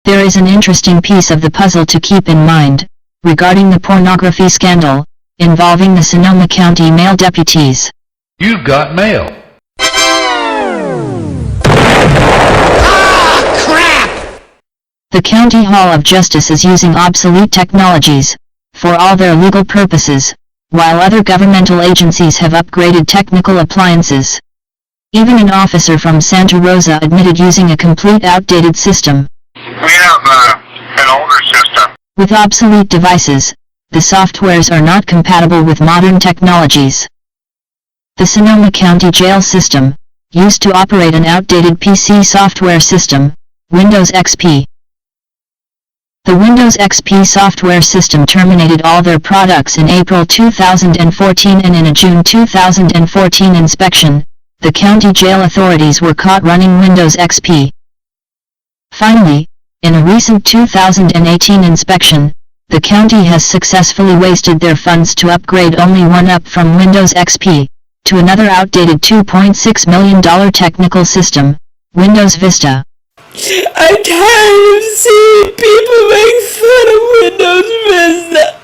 There is an interesting piece of the puzzle to keep in mind, regarding the pornography scandal, involving the Sonoma County male deputies. You've got mail. The County Hall of Justice is using obsolete technologies, for all their legal purposes, while other governmental agencies have upgraded technical appliances. Even an officer from Santa Rosa admitted using a complete outdated system. We have an older system. With obsolete devices, the softwares are not compatible with modern technologies. The Sonoma County Jail System used to operate an outdated PC software system, Windows XP. The Windows XP software system terminated all their products in April 2014, and in a June 2014 inspection, the county jail authorities were caught running Windows XP. Finally, in a recent 2018 inspection, the county has successfully wasted their funds to upgrade only one up from Windows XP to another outdated $2.6 million technical system, Windows Vista. I'm tired of seeing people make fun of Windows Vista.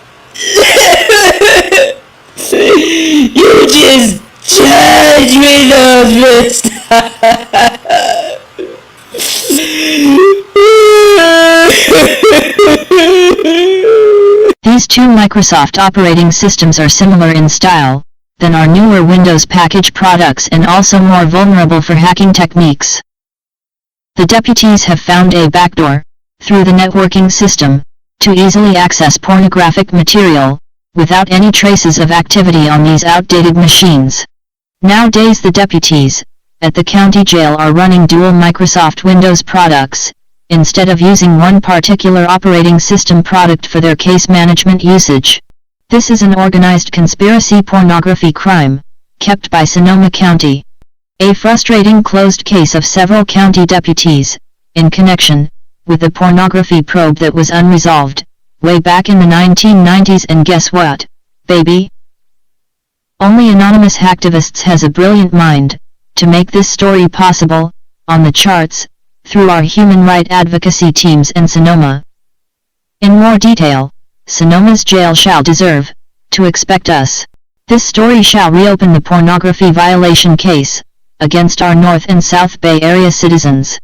You just judge Windows Vista. These two Microsoft operating systems are similar in style than our newer Windows package products, and also more vulnerable for hacking techniques. The deputies have found a backdoor, through the networking system, to easily access pornographic material, without any traces of activity on these outdated machines. Nowadays the deputies, at the county jail, are running dual Microsoft Windows products, instead of using one particular operating system product for their case management usage. This is an organized conspiracy pornography crime, kept by Sonoma County. A frustrating closed case of several county deputies, in connection with the pornography probe that was unresolved, way back in the 1990s. And guess what, baby? Only anonymous hacktivists has a brilliant mind to make this story possible, on the charts, through our human right advocacy teams in Sonoma. In more detail, Sonoma's jail shall deserve to expect us. This story shall reopen the pornography violation case against our North and South Bay Area citizens.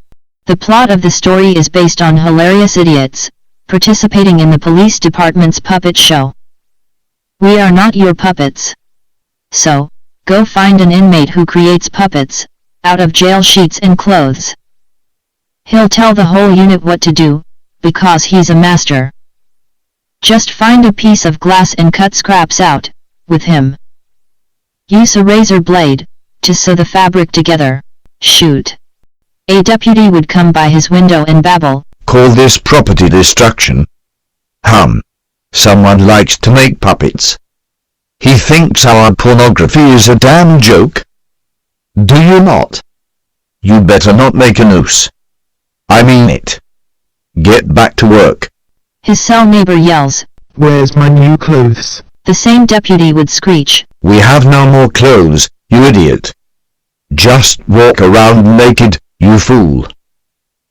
The plot of the story is based on hilarious idiots participating in the police department's puppet show. We are not your puppets. So, go find an inmate who creates puppets out of jail sheets and clothes. He'll tell the whole unit what to do, because he's a master. Just find a piece of glass and cut scraps out with him. Use a razor blade to sew the fabric together. Shoot. A deputy would come by his window and babble. Call this property destruction? Someone likes to make puppets. He thinks our pornography is a damn joke? Do you not? You better not make a noose. I mean it. Get back to work. His cell neighbor yells, "Where's my new clothes?" The same deputy would screech, We have no more clothes, you idiot. Just walk around naked, you fool.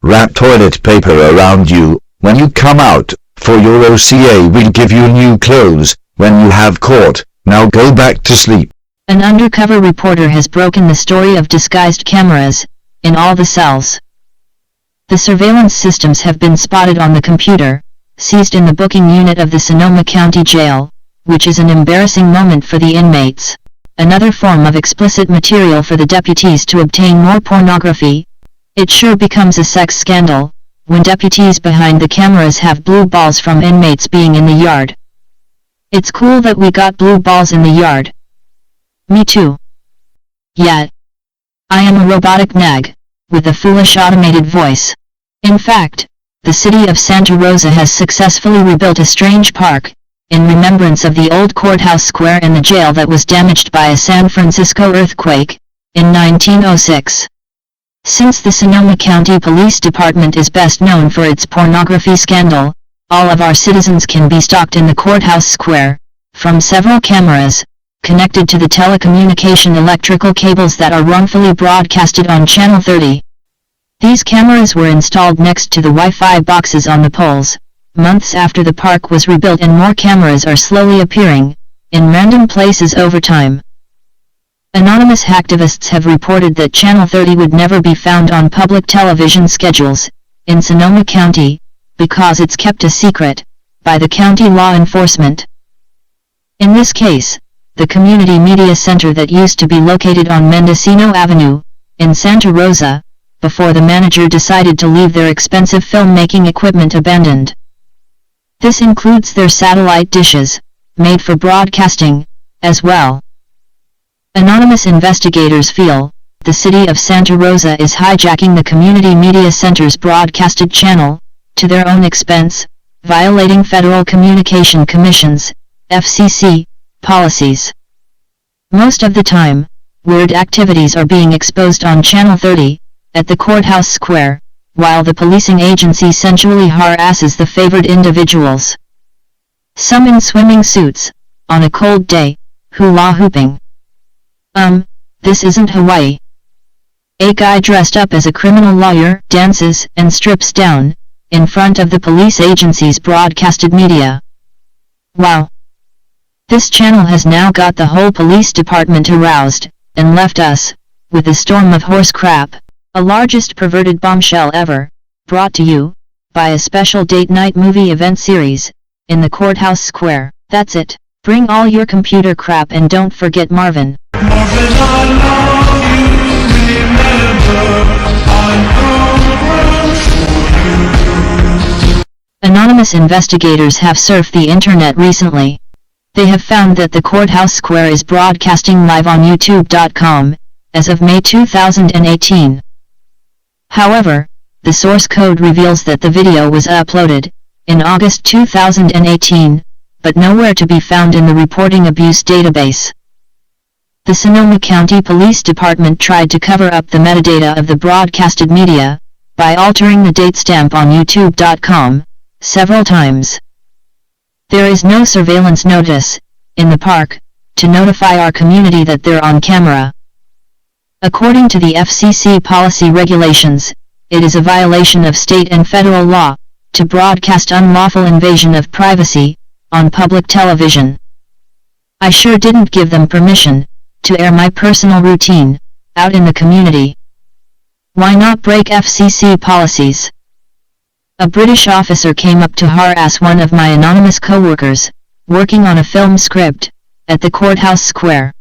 Wrap toilet paper around you. When you come out for your OCA, we'll give you new clothes when you have court. Now go back to sleep. An undercover reporter has broken the story of disguised cameras in all the cells. The surveillance systems have been spotted on the computer, seized in the booking unit of the Sonoma County Jail, which is an embarrassing moment for the inmates. Another form of explicit material for the deputies to obtain more pornography. It sure becomes a sex scandal when deputies behind the cameras have blue balls from inmates being in the yard. It's cool that we got blue balls in the yard. Me too. Yet, I am a robotic nag with a foolish automated voice. In fact, the city of Santa Rosa has successfully rebuilt a strange park in remembrance of the old courthouse square and the jail that was damaged by a San Francisco earthquake in 1906. Since the Sonoma County Police Department is best known for its pornography scandal, all of our citizens can be stalked in the courthouse square from several cameras connected to the telecommunication electrical cables that are wrongfully broadcasted on Channel 30. These cameras were installed next to the Wi-Fi boxes on the poles, months after the park was rebuilt, and more cameras are slowly appearing, in random places over time. Anonymous hacktivists have reported that Channel 30 would never be found on public television schedules, in Sonoma County, because it's kept a secret, by the county law enforcement. In this case, the community media center that used to be located on Mendocino Avenue, in Santa Rosa, before the manager decided to leave their expensive filmmaking equipment abandoned. This includes their satellite dishes, made for broadcasting, as well. Anonymous investigators feel, the city of Santa Rosa is hijacking the community media center's broadcasted channel, to their own expense, violating Federal Communication Commission's, FCC, policies. Most of the time, weird activities are being exposed on Channel 30, at the courthouse square, while the policing agency sensually harasses the favored individuals. Some in swimming suits, on a cold day, hula hooping. This isn't Hawaii. A guy dressed up as a criminal lawyer dances and strips down, in front of the police agency's broadcasted media. Wow! This channel has now got the whole police department aroused, and left us, with a storm of horse crap, a largest perverted bombshell ever, brought to you, by a special date night movie event series, in the courthouse square. That's it. Bring all your computer crap and don't forget Marvin. Anonymous investigators have surfed the internet recently. They have found that the courthouse square is broadcasting live on YouTube.com, as of May 2018. However, the source code reveals that the video was uploaded, in August 2018, but nowhere to be found in the reporting abuse database. The Sonoma County Police Department tried to cover up the metadata of the broadcasted media, by altering the date stamp on YouTube.com, several times. There is no surveillance notice, in the park, to notify our community that they're on camera. According to the FCC policy regulations, it is a violation of state and federal law, to broadcast unlawful invasion of privacy, on public television. I sure didn't give them permission, to air my personal routine, out in the community. Why not break FCC policies? A British officer came up to harass one of my anonymous co-workers, working on a film script, at the courthouse square.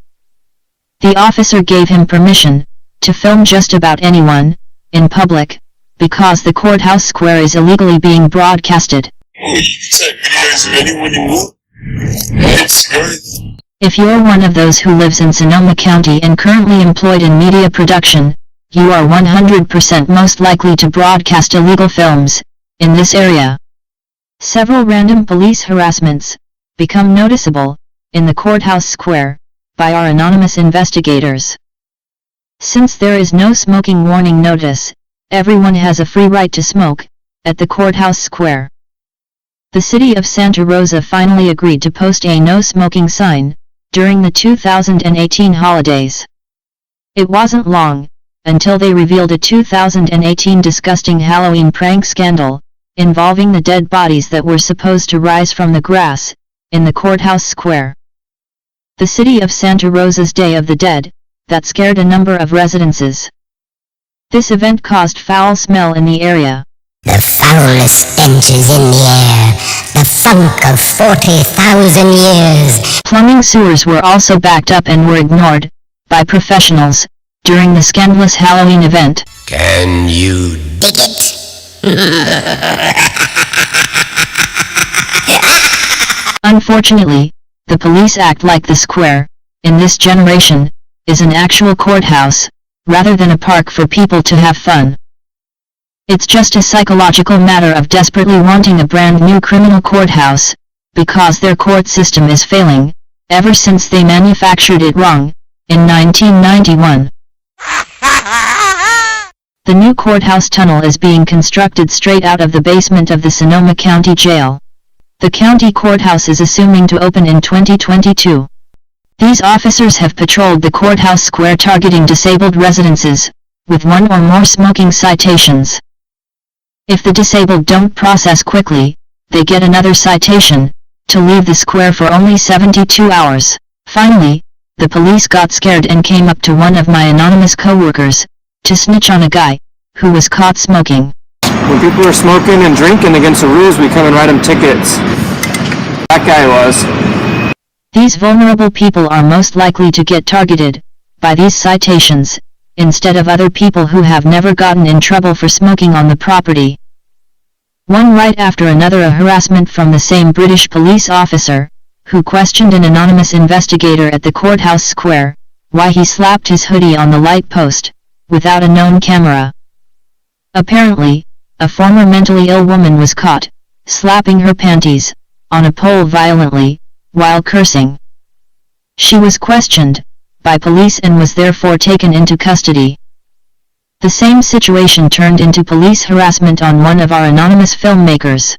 The officer gave him permission, to film just about anyone, in public, because the courthouse square is illegally being broadcasted. Oh, you can take videos of anyone you want. That's great. If you're one of those who lives in Sonoma County and currently employed in media production, you are 100% most likely to broadcast illegal films, in this area. Several random police harassments, become noticeable, in the courthouse square, by our anonymous investigators. Since there is no smoking warning notice, everyone has a free right to smoke, at the courthouse square. The city of Santa Rosa finally agreed to post a no smoking sign, during the 2018 holidays. It wasn't long, until they revealed a 2018 disgusting Halloween prank scandal, involving the dead bodies that were supposed to rise from the grass, in the courthouse square. The city of Santa Rosa's Day of the Dead, that scared a number of residences. This event caused foul smell in the area. The foulest stench is in the air, the funk of 40,000 years. Plumbing sewers were also backed up and were ignored, by professionals, during the scandalous Halloween event. Can you dig it? Unfortunately, the police act like the square, in this generation, is an actual courthouse, rather than a park for people to have fun. It's just a psychological matter of desperately wanting a brand new criminal courthouse, because their court system is failing, ever since they manufactured it wrong, in 1991. The new courthouse tunnel is being constructed straight out of the basement of the Sonoma County Jail. The county courthouse is assuming to open in 2022. These officers have patrolled the courthouse square targeting disabled residences, with one or more smoking citations. If the disabled don't process quickly, they get another citation, to leave the square for only 72 hours. Finally, the police got scared and came up to one of my anonymous coworkers, to snitch on a guy, who was caught smoking. When people are smoking and drinking against the rules, we come and write them tickets. That guy was. These vulnerable people are most likely to get targeted by these citations, instead of other people who have never gotten in trouble for smoking on the property. One right after another, a harassment from the same British police officer, who questioned an anonymous investigator at the courthouse square, why he slapped his hoodie on the light post, without a known camera. Apparently, a former mentally ill woman was caught, slapping her panties, on a pole violently, while cursing. She was questioned by police and was therefore taken into custody. The same situation turned into police harassment on one of our anonymous filmmakers.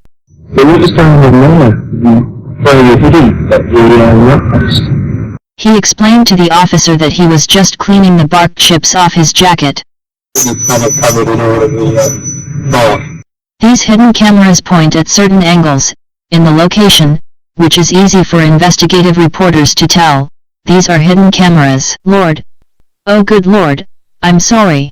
He explained to the officer that he was just cleaning the bark chips off his jacket. These hidden cameras point at certain angles, in the location, which is easy for investigative reporters to tell. These are hidden cameras. Lord. Oh good Lord, I'm sorry.